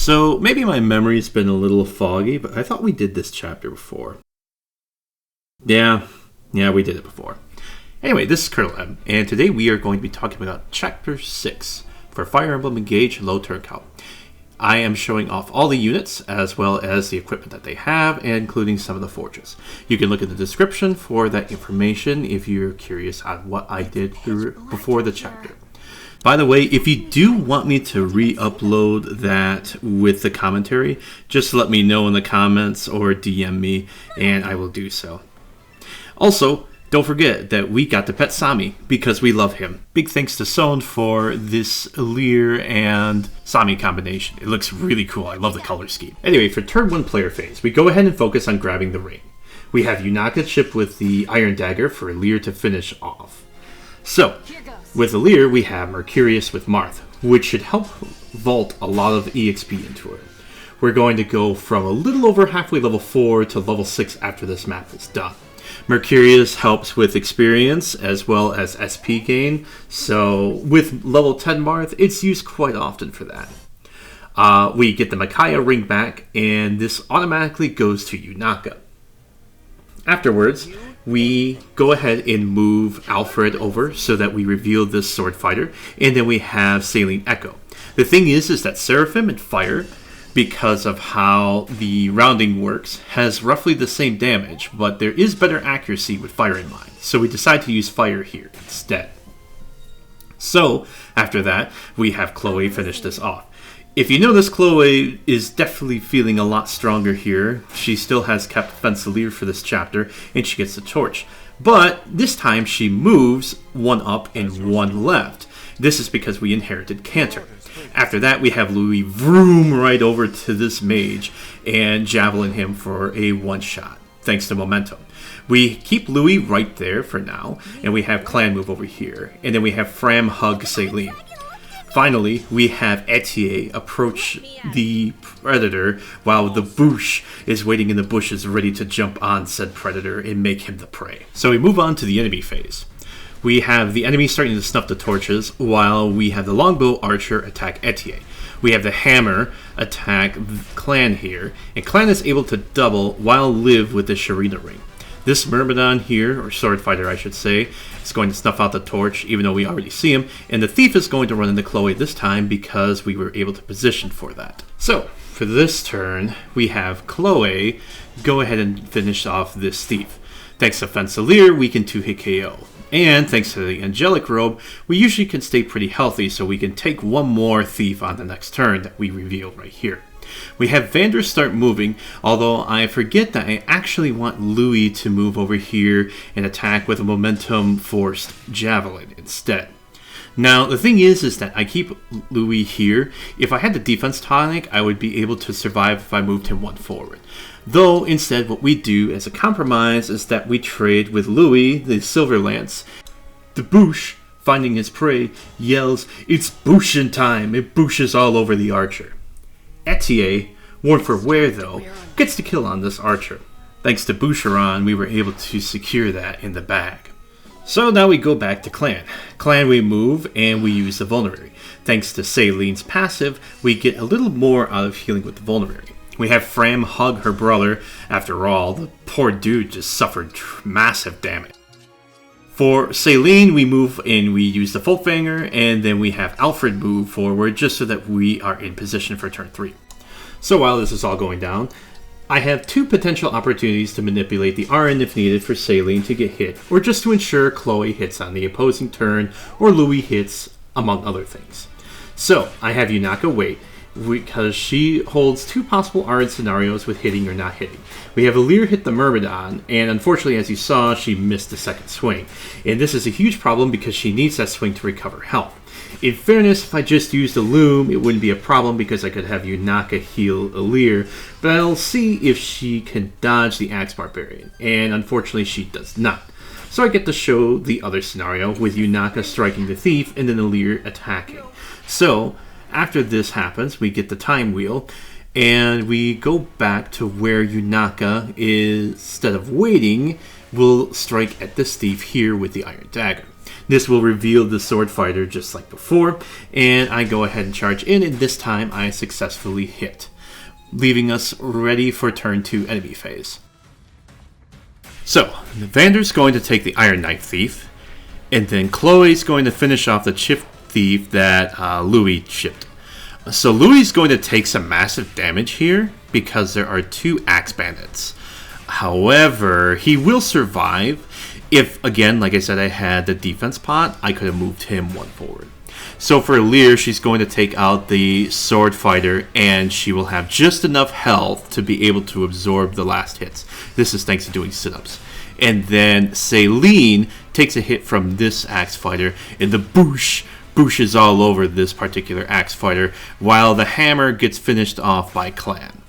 So maybe my memory's been a little foggy, but I thought we did this chapter before. Yeah, we did it before. Anyway, this is Colonel M, and today we are going to be talking about Chapter 6 for Fire Emblem Engage Low Turn Count. I am showing off all the units as well as the equipment that they have, including some of the forges. You can look at the description for that information if you're curious on what I did before the chapter. By the way, if you do want me to re-upload that with the commentary, just let me know in the comments or DM me, and I will do so. Also, don't forget that we got to pet Sommie because we love him. Big thanks to Sohn for this Alear and Sommie combination. It looks really cool. I love the color scheme. Anyway, for turn 1 player phase, we go ahead and focus on grabbing the ring. We have Yunaka ship with the Iron Dagger for Alear to finish off. So, with Alear, we have Mercurius with Marth, which should help vault a lot of EXP into her. We're going to go from a little over halfway level 4 to level 6 after this map is done. Mercurius helps with experience as well as SP gain, so with level 10 Marth, it's used quite often for that. We get the Micaiah ring back, and this automatically goes to Yunaka. Afterwards, we go ahead and move Alfred over so that we reveal this sword fighter, and then we have Celine Echo. The thing is that Seraphim and Fire, because of how the rounding works, has roughly the same damage, but there is better accuracy with Fire in mind, so we decide to use Fire here instead. So, after that, we have Chloe finish this off. If you notice, Chloe is definitely feeling a lot stronger here. She still has kept Alear for this chapter, and she gets the torch. But this time she moves 1 up and 1 left. This is because we inherited Canter. After that, we have Louis vroom right over to this mage and javelin him for a 1-shot, thanks to momentum. We keep Louis right there for now, and we have Clan move over here, and then we have Framme hug Celine. Finally, we have Etier approach the predator while the Boosh is waiting in the bushes ready to jump on said predator and make him the prey. So we move on to the enemy phase. We have the enemy starting to snuff the torches while we have the longbow archer attack Etier. We have the hammer attack Clan here, and Clan is able to double while live with the Sharina ring. This Myrmidon here, or sword fighter I should say, is going to snuff out the torch even though we already see him, and the thief is going to run into Chloe this time because we were able to position for that. So, for this turn, we have Chloe go ahead and finish off this thief. Thanks to Alear, we can 2-hit KO. And thanks to the Angelic Robe, we usually can stay pretty healthy so we can take 1 more thief on the next turn that we reveal right here. We have Vander start moving, although I forget that I actually want Louis to move over here and attack with a momentum-forced Javelin instead. Now, the thing is that I keep Louis here. If I had the defense tonic, I would be able to survive if I moved him 1 forward. Though, instead, what we do as a compromise is that we trade with Louis, the Silver Lance. The Boosh, finding his prey, yells, "It's Booshin' time!" It booshes all over the archer. Etier, warned for wear though, gets the kill on this archer. Thanks to Boucheron, we were able to secure that in the bag. So now we go back to Clan. Clan we move and we use the Vulnerary. Thanks to Celine's passive, we get a little more out of healing with the Vulnerary. We have Framme hug her brother. After all, the poor dude just suffered massive damage. For Celine, we move and we use the Folkvanger, and then we have Alfred move forward just so that we are in position for turn 3. So while this is all going down, I have 2 potential opportunities to manipulate the RN if needed for Celine to get hit, or just to ensure Chloe hits on the opposing turn, or Louis hits, among other things. So, I have Yunaka wait, because she holds 2 possible RN scenarios with hitting or not hitting. We have Alear hit the Myrmidon, and unfortunately, as you saw, she missed the second swing. And this is a huge problem because she needs that swing to recover health. In fairness, if I just used Illume, it wouldn't be a problem because I could have Yunaka heal Alear, but I'll see if she can dodge the Axe Barbarian, and unfortunately she does not. So I get to show the other scenario with Yunaka striking the thief and then Alear attacking. So, after this happens, we get the time wheel, and we go back to where Yunaka, instead of waiting, will strike at this thief here with the Iron Dagger. This will reveal the sword fighter just like before, and I go ahead and charge in, and this time I successfully hit, leaving us ready for turn 2 enemy phase. So, Vander's going to take the Iron Knife Thief, and then Chloe's going to finish off the Chip Thief that Louis chipped. So Louis's going to take some massive damage here because there are 2 Axe Bandits. However, he will survive if, again, like I said, I had the defense pot, I could have moved him 1 forward. So for Alear, she's going to take out the sword fighter, and she will have just enough health to be able to absorb the last hits. This is thanks to doing sit-ups. And then Celine takes a hit from this axe fighter, and the booshes all over this particular axe fighter, while the hammer gets finished off by Clan.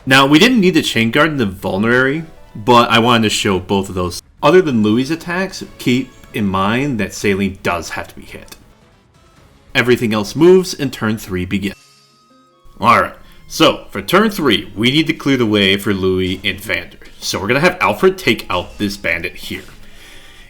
Now, we didn't need the Chain Guard and the Vulnerary, but I wanted to show both of those. Other than Louis' attacks, keep in mind that Celine does have to be hit. Everything else moves, and turn 3 begins. Alright, so for turn 3, we need to clear the way for Louis and Vander. So we're going to have Alfred take out this bandit here.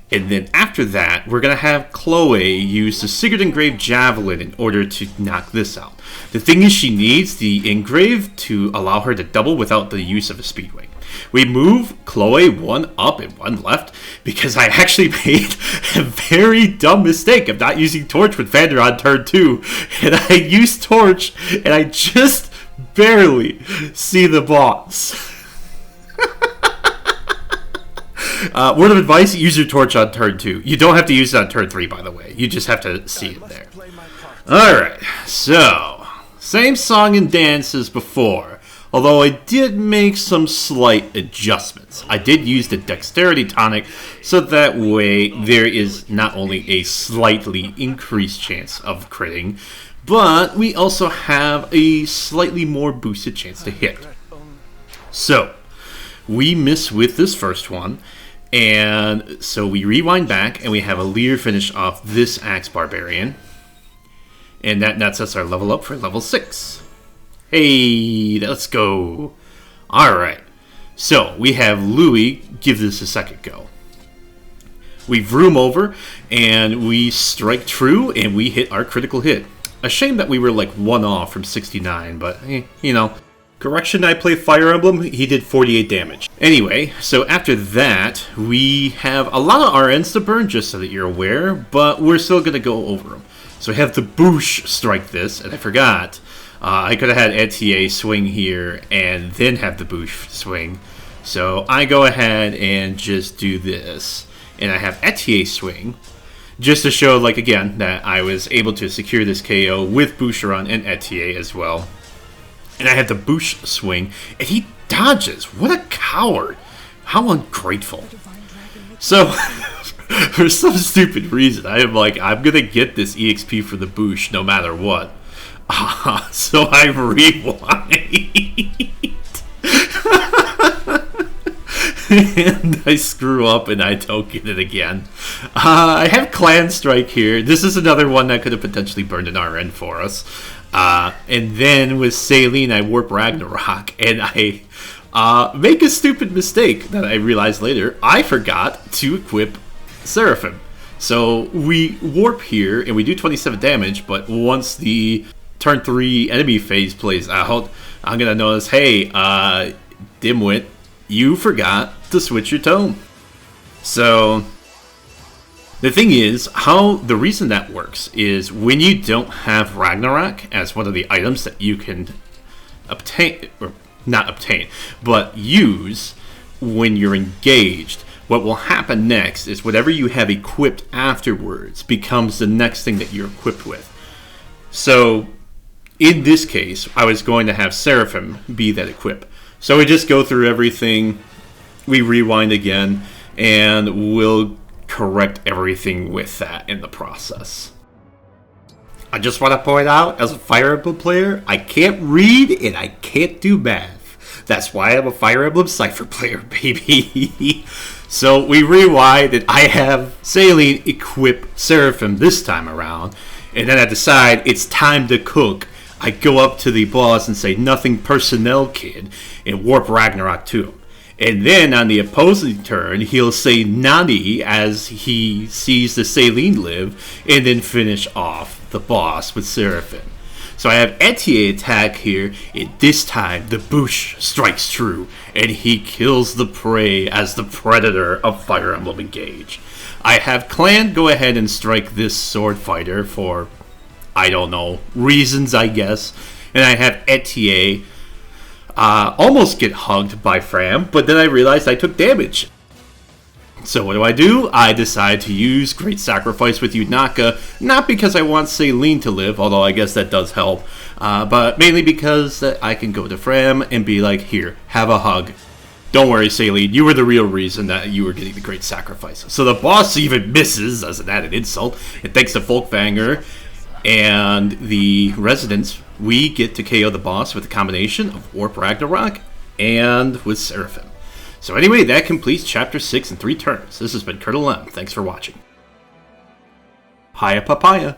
And then after that, we're going to have Chloe use the Sigurd engraved Javelin in order to knock this out. The thing is, she needs the engrave to allow her to double without the use of a speedway. We move Chloe 1 up and 1 left because I actually made a very dumb mistake of not using Torch with Vander on turn 2. And I used Torch and I just barely see the boss. Word of advice, use your Torch on turn 2. You don't have to use it on turn 3, by the way. You just have to see it there. Alright, so, same song and dance as before. Although I did make some slight adjustments. I did use the Dexterity Tonic, so that way there is not only a slightly increased chance of critting, but we also have a slightly more boosted chance to hit. So, we miss with this first one, and so we rewind back, and we have Alear finish off this Axe Barbarian, and that nets us our level up for level 6. Hey, let's go. Alright, so we have Louis give this a second go. We vroom over, and we strike true, and we hit our critical hit. A shame that we were like 1 off from 69, but, you know. Correction, I play Fire Emblem, he did 48 damage. Anyway, so after that, we have a lot of RNs to burn, just so that you're aware, but we're still going to go over them. So we have the Boosh strike this, and I forgot. I could have had LTA swing here, and then have the Boosh swing. So I go ahead and just do this, and I have LTA swing, just to show, like, again, that I was able to secure this KO with Boucheron and LTA as well. And I had the Boosh swing, and he dodges. What a coward. How ungrateful. So, for some stupid reason, I am like, I'm going to get this EXP for the Boosh no matter what. So I rewind. And I screw up and I don't get it again. I have Clan Strike here. This is another one that could have potentially burned an RN for us. And then with Celine, I warp Ragnarok, and I make a stupid mistake that I realized later. I forgot to equip Seraphim. So we warp here, and we do 27 damage, but once the turn 3 enemy phase plays out, I'm going to notice, hey, Dimwit, you forgot to switch your tome. So the thing is, the reason that works is when you don't have Ragnarok as one of the items that you can obtain, or not obtain, but use when you're engaged, what will happen next is whatever you have equipped afterwards becomes the next thing that you're equipped with. So in this case, I was going to have Seraphim be that equip. So we just go through everything, we rewind again, and we'll correct everything with that in the process. I just want to point out, as a Fire Emblem player, I can't read and I can't do math. That's why I'm a Fire Emblem Cypher player, baby. So we rewind, and I have Celine equip Seraphim this time around, and then I decide it's time to cook. I go up to the boss and say, "Nothing personnel, kid," and warp Ragnarok to him. And then on the opposing turn, he'll say Nani as he sees the Celine live, and then finish off the boss with Seraphim. So I have Etier attack here, and this time the Boosh strikes true, and he kills the prey as the Predator of Fire Emblem Engage. I have Clan go ahead and strike this Sword Fighter for, I don't know, reasons I guess. And I have Etier almost get hugged by Framme, but then I realized I took damage. So what do? I decide to use Great Sacrifice with Yunaka, not because I want Celine to live, although I guess that does help, but mainly because I can go to Framme and be like, here, have a hug. Don't worry, Celine, you were the real reason that you were getting the Great Sacrifice. So the boss even misses, as an added insult, and thanks to Folkvanger and the residents, we get to KO the boss with a combination of Warp Ragnarok and with Seraphim. So anyway, that completes Chapter 6 in 3 turns. This has been Colonel M. Thanks for watching. Hiya Papaya.